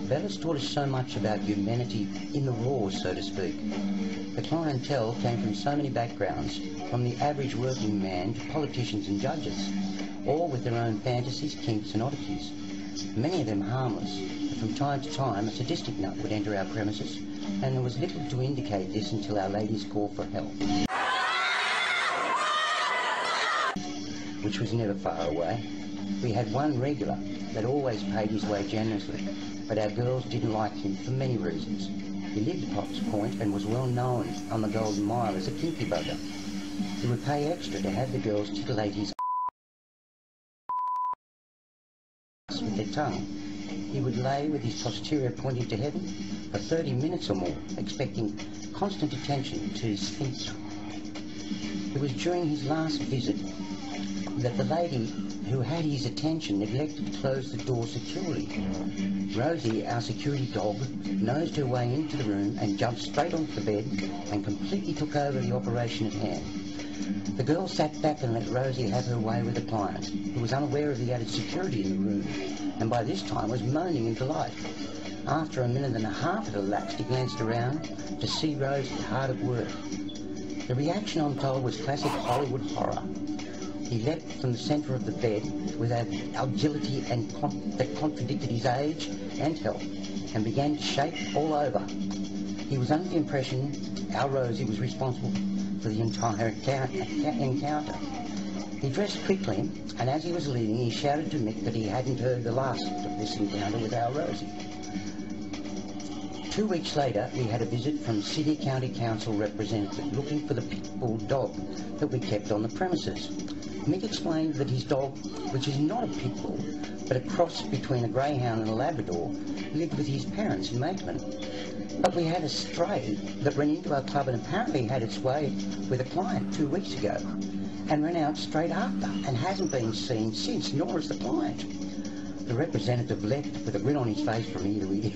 Bella's taught us so much about humanity in the raw, so to speak. The clientele came from so many backgrounds, from the average working man to politicians and judges, all with their own fantasies, kinks and oddities. Many of them harmless, but from time to time a sadistic nut would enter our premises, and there was little to indicate this until our lady's call for help, which was never far away. We had one regular that always paid his way generously, but our girls didn't like him for many reasons. He lived at Potts Point and was well known on the Golden Mile as a kinky bugger. He would pay extra to have the girls titillate his with their tongue. He would lay with his posterior pointing to heaven for 30 minutes or more, expecting constant attention to his sphincter. It was during his last visit that the lady who had his attention neglected to close the door securely. Rosie, our security dog, nosed her way into the room and jumped straight onto the bed and completely took over the operation at hand. The girl sat back and let Rosie have her way with the client, who was unaware of the added security in the room, and by this time was moaning in delight. After a minute and a half had elapsed, he glanced around to see Rosie hard at work. The reaction, I'm told, was classic Hollywood horror. He leapt from the centre of the bed with an agility that contradicted his age and health, and began to shake all over. He was under the impression our Rosie was responsible for the entire encounter. He dressed quickly, and as he was leaving, he shouted to Mick that he hadn't heard the last of this encounter with our Rosie. 2 weeks later, we had a visit from City County Council representative looking for the pit bull dog that we kept on the premises. Mick explained that his dog, which is not a pit bull, but a cross between a greyhound and a Labrador, lived with his parents in Maitland. But we had a stray that ran into our club and apparently had its way with a client 2 weeks ago, and ran out straight after, and hasn't been seen since, nor has the client. The representative left with a grin on his face from ear to ear.